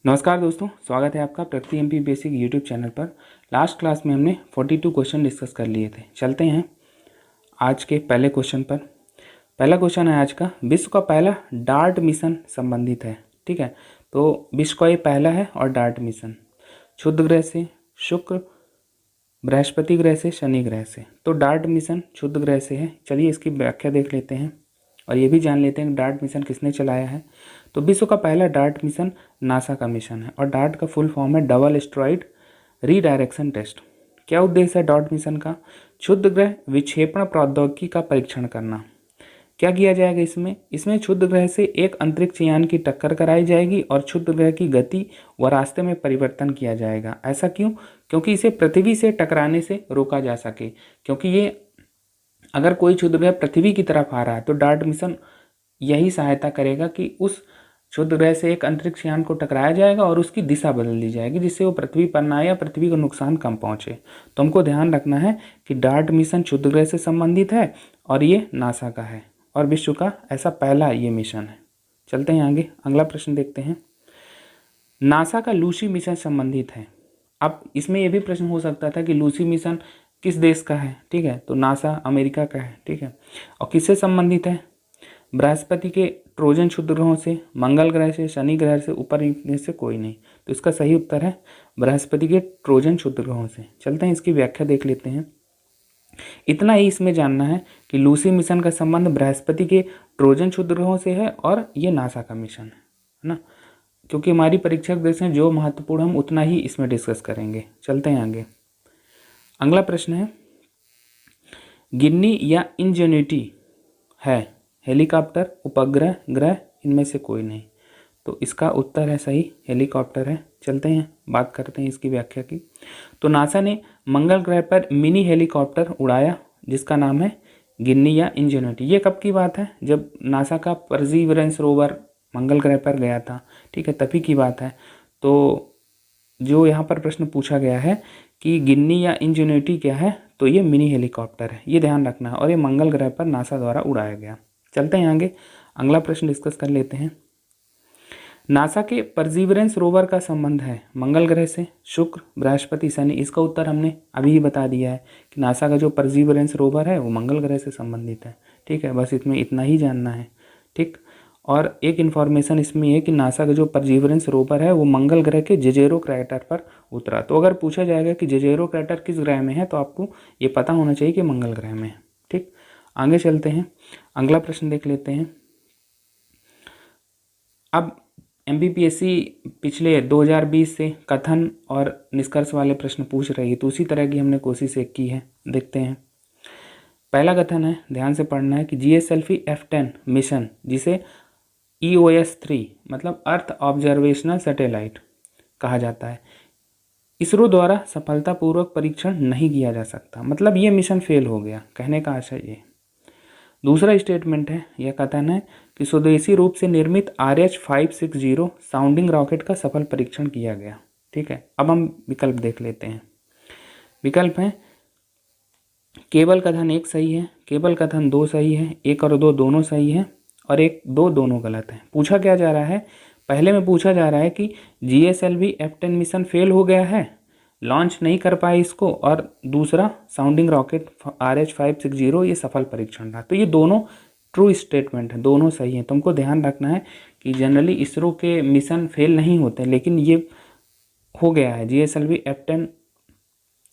नमस्कार दोस्तों, स्वागत है आपका प्रगति एमपी बेसिक यूट्यूब चैनल पर। लास्ट क्लास में हमने 42 क्वेश्चन डिस्कस कर लिए थे। चलते हैं आज के पहले क्वेश्चन पर। पहला क्वेश्चन है आज का, विश्व का पहला डार्ट मिशन संबंधित है। ठीक है, तो विश्व का ये पहला है और डार्ट मिशन क्षुद्र ग्रह से, शुक्र, बृहस्पति ग्रह से, शनि ग्रह से। तो डार्ट मिशन क्षुद्र ग्रह से है। चलिए इसकी व्याख्या देख लेते हैं और ये भी जान लेते हैं कि डार्ट मिशन किसने चलाया है। तो विश्व का पहला डार्ट मिशन नासा का मिशन है और डार्ट का फुल फॉर्म है डबल एस्ट्रॉइड रीडायरेक्शन टेस्ट। क्या उद्देश्य है डार्ट मिशन का? क्षुद्र ग्रह विक्षेपण प्रौद्योगिकी का परीक्षण करना। क्या किया जाएगा इसमें क्षुद्र ग्रह से एक अंतरिक्ष यान की टक्कर कराई जाएगी और क्षुद्र ग्रह की गति व रास्ते में परिवर्तन किया जाएगा। ऐसा क्यों? क्योंकि इसे पृथ्वी से टकराने से रोका जा सके। क्योंकि ये अगर कोई क्षुद्र ग्रह पृथ्वी की तरफ आ रहा है तो डार्ट मिशन यही सहायता करेगा कि उस क्षुद्र ग्रह से एक अंतरिक्ष यान को टकराया जाएगा और उसकी दिशा बदल दी जाएगी, जिससे वो पृथ्वी पर ना आए या पृथ्वी को नुकसान कम पहुंचे। तो हमको ध्यान रखना है कि डार्ट मिशन क्षुद्र ग्रह से संबंधित है और ये नासा का है और विश्व का ऐसा पहला ये मिशन है। चलते हैं आगे, अगला प्रश्न देखते हैं। नासा का लूसी मिशन संबंधित है। अब इसमें यह भी प्रश्न हो सकता था कि लूसी मिशन किस देश का है। ठीक है, तो नासा अमेरिका का है। ठीक है, और किससे संबंधित है? बृहस्पति के ट्रोजन क्षुद्र ग्रहों से, मंगल ग्रह से, शनि ग्रह से, ऊपर में से कोई नहीं। तो इसका सही उत्तर है बृहस्पति के ट्रोजन क्षुद्र ग्रहों से। चलते हैं इसकी व्याख्या देख लेते हैं। इतना ही इसमें जानना है कि लूसी मिशन का संबंध बृहस्पति के ट्रोजन क्षुद्र ग्रहों से है और ये नासा का मिशन है ना। क्योंकि हमारी परीक्षा के देश हैं जो महत्वपूर्ण हम उतना ही इसमें डिस्कस करेंगे। चलते हैं आगे, अगला प्रश्न है, गिन्नी या इंजेन्युटी है हेलीकॉप्टर, उपग्रह, ग्रह, इनमें से कोई नहीं। तो इसका उत्तर है सही हेलीकॉप्टर है। चलते हैं बात करते हैं इसकी व्याख्या की। तो नासा ने मंगल ग्रह पर मिनी हेलीकॉप्टर उड़ाया जिसका नाम है गिन्नी या इंजेन्युटी। ये कब की बात है? जब नासा का परसीवरेंस रोवर मंगल ग्रह पर गया था। ठीक है, तभी की बात है। तो जो यहाँ पर प्रश्न पूछा गया है कि गिन्नी या इंजेन्युटी क्या है, तो ये मिनी हेलीकॉप्टर है, ये ध्यान रखना है और ये मंगल ग्रह पर नासा द्वारा उड़ाया गया। चलते हैं आगे, अगला प्रश्न डिस्कस कर लेते हैं। नासा के परसीवरेंस रोवर का संबंध है मंगल ग्रह से, शुक्र, बृहस्पति, शनि। इसका उत्तर हमने अभी ही बता दिया है कि नासा का जो परसीवरेंस रोवर है वो मंगल ग्रह से संबंधित है। ठीक है, बस इसमें इतना ही जानना है। ठीक, और एक इन्फॉर्मेशन इसमें है कि नासा का जो परसीवरेंस रोवर है वो मंगल ग्रह के जेजेरो क्रैटर पर उतरा। तो अगर पूछा जाएगा कि जेजेरो क्रैटर किस ग्रह में है तो आपको ये पता होना चाहिए कि मंगल ग्रह में है। ठीक, आगे चलते हैं, अगला प्रश्न देख लेते हैं। अब एमपीपीएससी पिछले 2020 से कथन और निष्कर्ष वाले प्रश्न पूछ रही है, तो उसी तरह की हमने कोशिश एक की है। देखते हैं, पहला कथन है, ध्यान से पढ़ना है कि जीएसएलवी F10 मिशन, जिसे EOS-3 मतलब अर्थ ऑब्जर्वेशनल सैटेलाइट कहा जाता है, इसरो द्वारा सफलतापूर्वक परीक्षण नहीं किया जा सकता। मतलब ये मिशन फेल हो गया, कहने का आशय ये। दूसरा स्टेटमेंट है, यह कथन है कि स्वदेशी रूप से निर्मित RH-560 साउंडिंग रॉकेट का सफल परीक्षण किया गया। ठीक है, अब हम विकल्प देख लेते हैं। विकल्प है, केवल कथन 1 सही है, केवल कथन 2 सही है, 1 और 2 दोनों सही है और 1, 2 दोनों गलत है। पूछा क्या जा रहा है? पहले में पूछा जा रहा है कि GSLV F10 मिशन फेल हो गया है, लॉन्च नहीं कर पाए इसको, और दूसरा साउंडिंग रॉकेट RH-560 ये सफल परीक्षण रहा। तो ये दोनों ट्रू स्टेटमेंट है, दोनों सही हैं। तुमको ध्यान रखना है कि जनरली इसरो के मिशन फेल नहीं होते, लेकिन ये हो गया है GSLV F10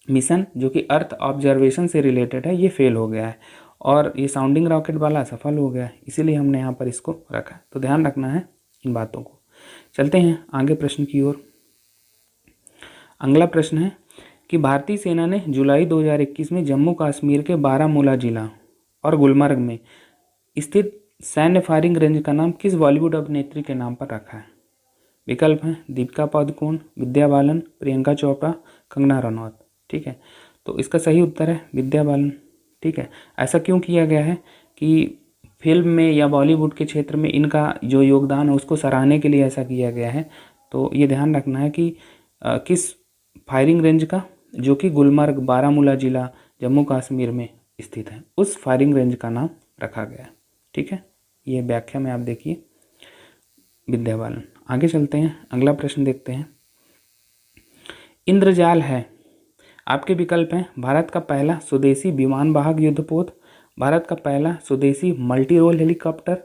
मिशन जो कि अर्थ ऑब्जर्वेशन से रिलेटेड है, ये फेल हो गया है और ये साउंडिंग रॉकेट वाला सफल हो गया है, इसीलिए हमने यहाँ पर इसको रखा। तो ध्यान रखना है इन बातों को। चलते हैं आगे प्रश्न की ओर। अगला प्रश्न है कि भारतीय सेना ने जुलाई 2021 में जम्मू कश्मीर के बारामूला जिला और गुलमर्ग में स्थित सैन्य फायरिंग रेंज का नाम किस बॉलीवुड अभिनेत्री के नाम पर रखा है? विकल्प हैं, दीपिका पादुकोण, विद्या बालन, प्रियंका चोपड़ा, कंगना रनौत। ठीक है, तो इसका सही उत्तर है विद्या बालन। ठीक है, ऐसा क्यों किया गया है कि फिल्म में या बॉलीवुड के क्षेत्र में इनका जो योगदान है उसको सराहने के लिए ऐसा किया गया है। तो ये ध्यान रखना है कि किस फायरिंग रेंज का, जो कि गुलमर्ग बारामूला जिला जम्मू कश्मीर में स्थित है, उस फायरिंग रेंज का नाम रखा गया है। ठीक है, ये व्याख्या में आप देखिए। विद्या बालन। आगे चलते हैं, अगला प्रश्न देखते हैं। इंद्रजाल है, आपके विकल्प हैं भारत का पहला स्वदेशी विमान वाहक युद्धपोत, भारत का पहला स्वदेशी मल्टी रोल हेलीकॉप्टर,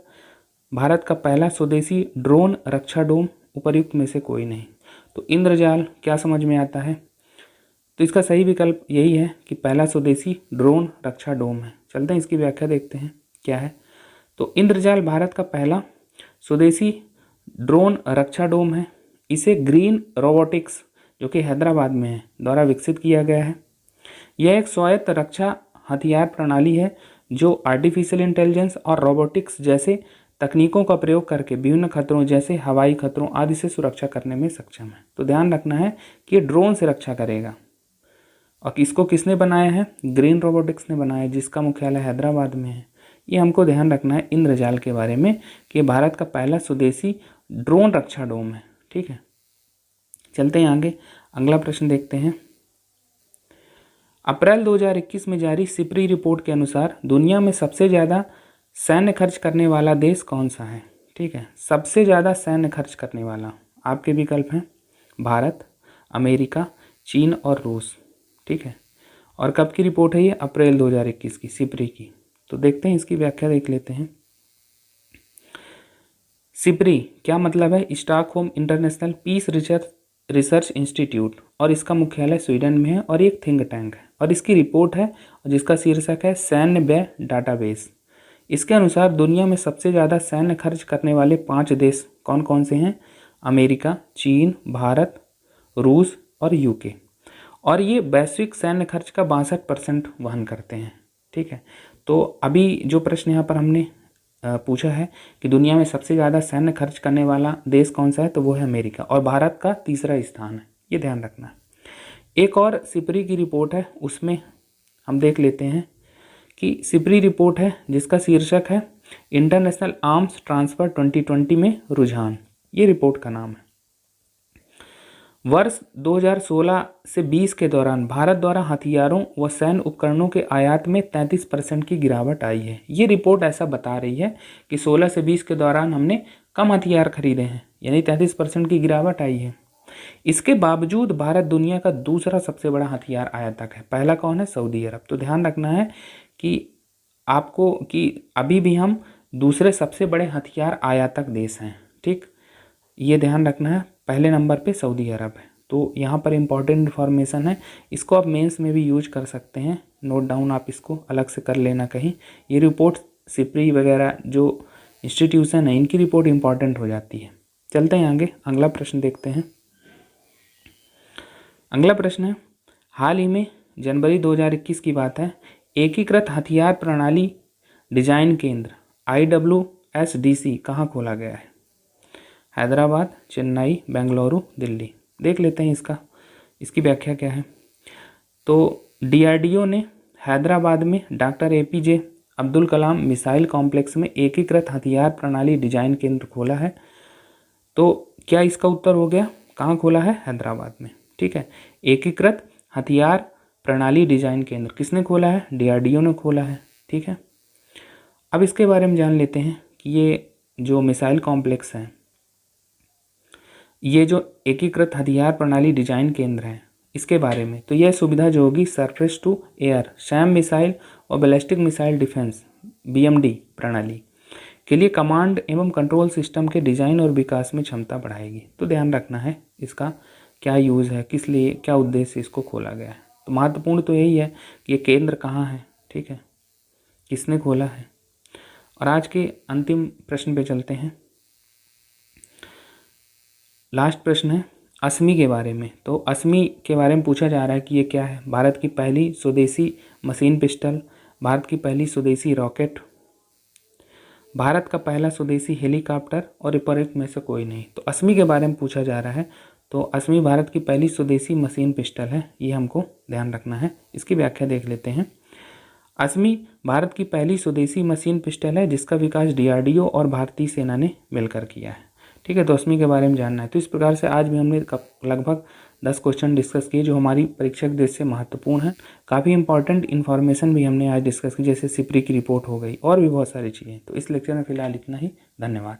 भारत का पहला स्वदेशी ड्रोन रक्षा डोम, उपर्युक्त में से कोई नहीं। तो इंद्रजाल क्या समझ में आता है? तो इसका सही विकल्प यही है कि पहला स्वदेशी ड्रोन रक्षा डोम है। चलते हैं इसकी व्याख्या देखते हैं क्या है। तो इंद्रजाल भारत का पहला स्वदेशी ड्रोन रक्षा डोम है। इसे ग्रीन रोबोटिक्स, जो कि हैदराबाद में है, द्वारा विकसित किया गया है। यह एक स्वायत्त रक्षा हथियार प्रणाली है जो आर्टिफिशियल इंटेलिजेंस और रोबोटिक्स जैसे तकनीकों का प्रयोग करके विभिन्न खतरों जैसे हवाई खतरों आदि से सुरक्षा करने में सक्षम है। तो ध्यान रखना है कि ये ड्रोन से रक्षा करेगा। और इसको किसने बनाया है? ग्रीन रोबोटिक्स ने बनाया है, जिसका मुख्यालय हैदराबाद में है। ये हमको ध्यान रखना है इंद्रजाल के बारे में कि भारत का पहला स्वदेशी ड्रोन रक्षा डोम है। ठीक है, चलते हैं आगे, अगला प्रश्न देखते हैं। अप्रैल 2021 में जारी सिपरी रिपोर्ट के अनुसार दुनिया में सबसे ज़्यादा सैन्य खर्च करने वाला देश कौन सा है? ठीक है, सबसे ज़्यादा सैन्य खर्च करने वाला आपके विकल्प हैं भारत, अमेरिका, चीन और रूस। ठीक है, और कब की रिपोर्ट है ये? अप्रैल 2021 की, सिपरी की। तो देखते हैं इसकी व्याख्या देख लेते हैं। सिपरी क्या मतलब है? Stockholm International Peace Research Institute, और इसका मुख्यालय स्वीडन में है और एक थिंक टैंक है। और इसकी रिपोर्ट है जिसका शीर्षक है सैन्य व्यय डाटाबेस। इसके अनुसार दुनिया में सबसे ज़्यादा सैन्य खर्च करने वाले 5 देश कौन कौन से हैं? अमेरिका, चीन, भारत, रूस और यूके। और ये वैश्विक सैन्य खर्च का 62% वहन करते हैं। ठीक है, तो अभी जो प्रश्न यहाँ पर हमने पूछा है कि दुनिया में सबसे ज़्यादा सैन्य खर्च करने वाला देश कौन सा है, तो वो है अमेरिका, और भारत का तीसरा स्थान है। ये ध्यान रखना है। एक और सिपरी की रिपोर्ट है, उसमें हम देख लेते हैं कि सिपरी रिपोर्ट है जिसका शीर्षक है इंटरनेशनल आर्म्स ट्रांसफ़र 2020 में रुझान। ये रिपोर्ट का नाम है। वर्ष 2016 से 20 के दौरान भारत द्वारा हथियारों व सैन्य उपकरणों के आयात में 33% की गिरावट आई है। ये रिपोर्ट ऐसा बता रही है कि 16 से 20 के दौरान हमने कम हथियार खरीदे हैं, यानी 33% की गिरावट आई है। इसके बावजूद भारत दुनिया का दूसरा सबसे बड़ा हथियार आयातक है। पहला कौन है? सऊदी अरब। तो ध्यान रखना है कि आपको कि अभी भी हम दूसरे सबसे बड़े हथियार आयातक देश हैं। ठीक, ये ध्यान रखना है। पहले नंबर पे सऊदी अरब है। तो यहाँ पर इम्पॉर्टेंट इन्फॉर्मेशन है, इसको आप मेंस में भी यूज कर सकते हैं। नोट डाउन आप इसको अलग से कर लेना कहीं। ये रिपोर्ट सिपरी वगैरह जो इंस्टीट्यूशन है, इनकी रिपोर्ट इंपॉर्टेंट हो जाती है। चलते हैं आगे, अगला प्रश्न देखते हैं। अगला प्रश्न है, हाल ही में जनवरी 2021 की बात है, एकीकृत हथियार प्रणाली डिजाइन केंद्र IWSDC कहाँ खोला गया है? हैदराबाद, चेन्नई, बेंगलुरु, दिल्ली। देख लेते हैं इसकी व्याख्या क्या है। तो DRDO ने हैदराबाद में doctor APJ Abdul Kalam missile complex में एकीकृत हथियार प्रणाली डिजाइन केंद्र खोला है। तो क्या इसका उत्तर हो गया? कहाँ खोला है? हैदराबाद में। ठीक है, एकीकृत हथियार प्रणाली डिजाइन केंद्र किसने खोला है? DRDO ने खोला है। ठीक है, अब इसके बारे में जान लेते हैं कि ये जो मिसाइल कॉम्प्लेक्स है, ये जो एकीकृत हथियार प्रणाली डिजाइन केंद्र है, इसके बारे में। तो यह सुविधा जो होगी surface to air SAM missile और बैलिस्टिक मिसाइल डिफेंस BMD प्रणाली के लिए कमांड एवं कंट्रोल सिस्टम के डिज़ाइन और विकास में क्षमता बढ़ाएगी। तो ध्यान रखना है इसका क्या यूज़ है, किस लिए, क्या उद्देश्य से इसको खोला गया है। तो महत्वपूर्ण तो यही है कि ये केंद्र कहाँ है, ठीक है, किसने खोला है। और आज के अंतिम प्रश्न पे चलते हैं। लास्ट प्रश्न है असमी के बारे में। तो असमी के बारे में पूछा जा रहा है कि ये क्या है? भारत की पहली स्वदेशी मशीन पिस्टल, भारत की पहली स्वदेशी रॉकेट, भारत का पहला स्वदेशी हेलीकॉप्टर और उपर्युक्त में से कोई नहीं। तो असमी के बारे में पूछा जा रहा है। तो असमी भारत की पहली स्वदेशी मशीन पिस्टल है, ये हमको ध्यान रखना है। इसकी व्याख्या देख लेते हैं। असमी भारत की पहली स्वदेशी मशीन पिस्टल है जिसका विकास DRDO और भारतीय सेना ने मिलकर किया है। ठीक है, तो असमी के बारे में जानना है। तो इस प्रकार से आज भी हमने लगभग 10 क्वेश्चन डिस्कस किए जो हमारी परीक्षा के दृष्टि से महत्वपूर्ण है। काफ़ी इंपॉर्टेंट इन्फॉर्मेशन भी हमने आज डिस्कस की, जैसे सिपरी की रिपोर्ट हो गई और भी बहुत सारी चीज़ें। तो इस लेक्चर में फिलहाल इतना ही। धन्यवाद।